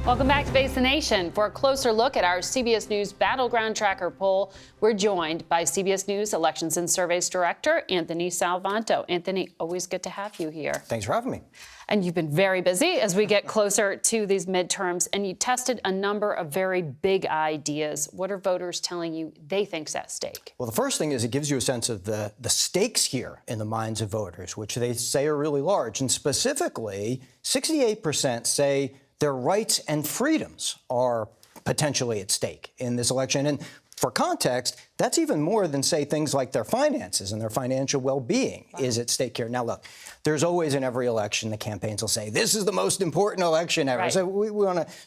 Welcome back to Face the Nation. For a closer look at our CBS News Battleground Tracker poll, we're joined by CBS News Elections and Surveys Director, Anthony Salvanto. Anthony, always good to have you here. Thanks for having me. And you've been very busy as we get closer to these midterms, and you tested a number of very big ideas. What are voters telling you they think's at stake? Well, the first thing is it gives you a sense of the stakes here in the minds of voters, which they say are really large. And specifically, 68% say their rights and freedoms are potentially at stake in this election. And for context, that's even more than, say, things like their finances and their financial well-being is at stake here. Now, look, there's always in every election, the campaigns will say, this is the most important election ever. Right.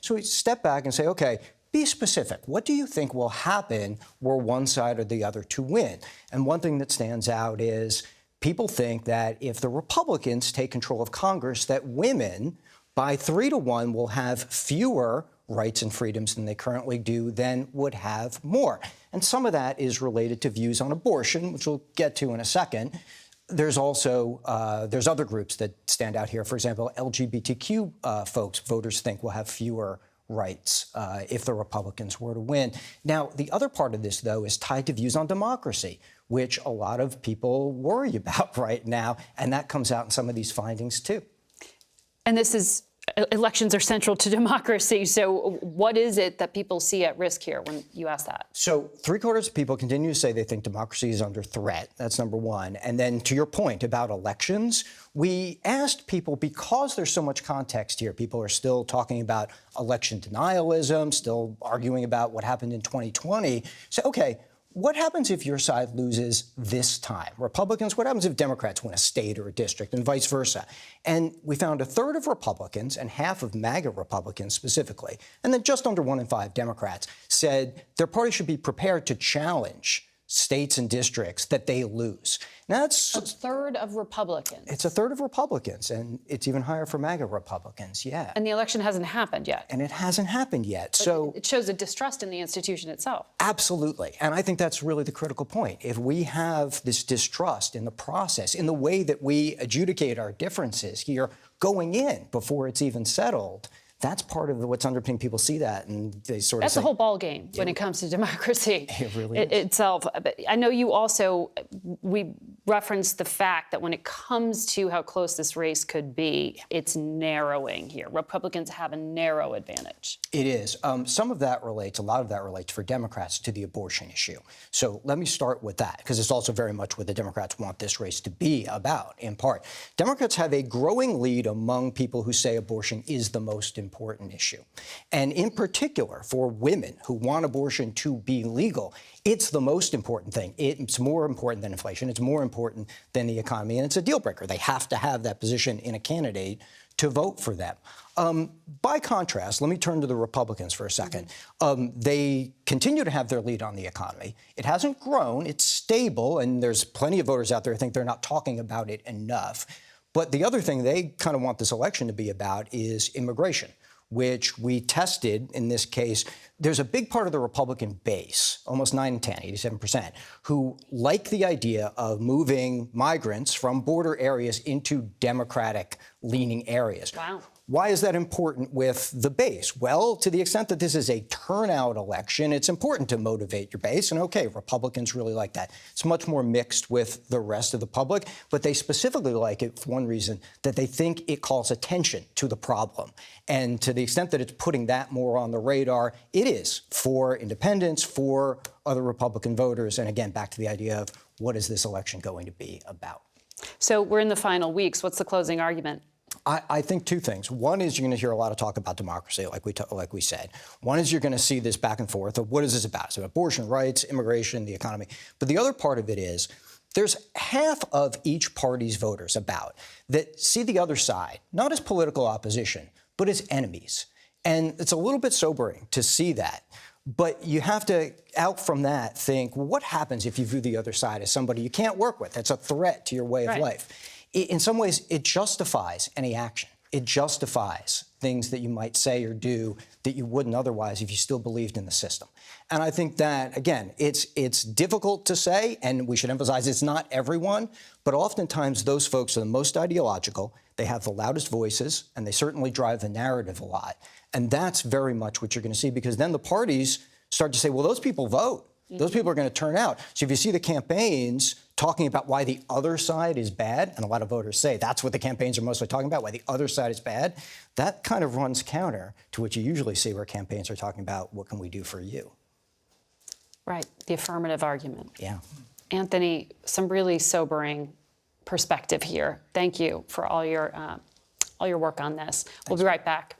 So we step back and say, OK, be specific. What do you think will happen were one side or the other to win? And one thing that stands out is people think that if the Republicans take control of Congress, that women by 3-1 will have fewer rights and freedoms than they currently do, then would have more. And some of that is related to views on abortion, which we'll get to in a second. There's also there's other groups that stand out here. For example, LGBTQ folks, voters think will have fewer rights if the Republicans were to win. Now, the other part of this, though, is tied to views on democracy, which a lot of people worry about right now. And that comes out in some of these findings, too. And this is, elections are central to democracy. So what is it that people see at risk here when you ask that? So 3/4 of people continue to say they think democracy is under threat. That's number one. And then to your point about elections, we asked people, because there's so much context here, people are still talking about election denialism, still arguing about what happened in 2020. So, OK, what happens if your side loses this time? Republicans, what happens if Democrats win a state or a district, and vice versa? And we found 1/3 of Republicans and half of MAGA Republicans specifically, and then just under 1 in 5 Democrats said their party should be prepared to challenge states and districts that they lose. Now, that's 1/3 of Republicans. It's 1/3 of Republicans, and it's even higher for MAGA Republicans, yeah. And the election hasn't happened yet. And it hasn't happened yet. But so it shows a distrust in the institution itself. Absolutely. And I think that's really the critical point. If we have this distrust in the process, in the way that we adjudicate our differences here going in before it's even settled, that's part of what's underpinning. People see that and they sort of That's the whole ball game when it comes to democracy it really is. itself. But I know you also, we referenced the fact that when it comes to how close this race could be, it's narrowing here. Republicans have a narrow advantage. It is. Some of that relates, a lot of that relates for Democrats to the abortion issue. So let me start with that, because it's also very much what the Democrats want this race to be about, in part. Democrats have a growing lead among people who say abortion is the most important issue. And in particular, for women who want abortion to be legal, it's the most important thing. It's more important than inflation. It's more important than the economy. And it's a deal breaker. They have to have that position in a candidate to vote for them. By contrast, let me turn to the Republicans for a second. They continue to have their lead on the economy. It hasn't grown. It's stable. And there's plenty of voters out there who think they're not talking about it enough. But the other thing they kind of want this election to be about is immigration, which we tested in this case. There's a big part of the Republican base, almost 9 in 10, 87%, who like the idea of moving migrants from border areas into Democratic-leaning areas. Wow. Why is that important with the base? Well, to the extent that this is a turnout election, it's important to motivate your base. And OK, Republicans really like that. It's much more mixed with the rest of the public. But they specifically like it for one reason, that they think it calls attention to the problem. And to the extent that it's putting that more on the radar, it is for independents, for other Republican voters. And again, back to the idea of what is this election going to be about? So we're in the final weeks. What's the closing argument? I think two things. One is you're going to hear a lot of talk about democracy, like we said. One is you're going to see this back and forth of what is this about? It's about abortion, rights, immigration, the economy. But the other part of it is there's half of each party's voters about that see the other side, not as political opposition, but as enemies. And it's a little bit sobering to see that. But you have to, out from that, think, well, what happens if you view the other side as somebody you can't work with? That's a threat to your way of life. In some ways, it justifies any action. It justifies things that you might say or do that you wouldn't otherwise if you still believed in the system. And I think that, again, it's difficult to say, and we should emphasize it's not everyone, but oftentimes those folks are the most ideological, they have the loudest voices, and they certainly drive the narrative a lot. And that's very much what you're going to see, because then the parties start to say, well, those people vote. Those people are going to turn out. So if you see the campaigns talking about why the other side is bad, and a lot of voters say that's what the campaigns are mostly talking about, why the other side is bad, that kind of runs counter to what you usually see where campaigns are talking about what can we do for you. Right, the affirmative argument. Yeah. Anthony, some really sobering perspective here. Thank you for all your work on this. We'll be right back.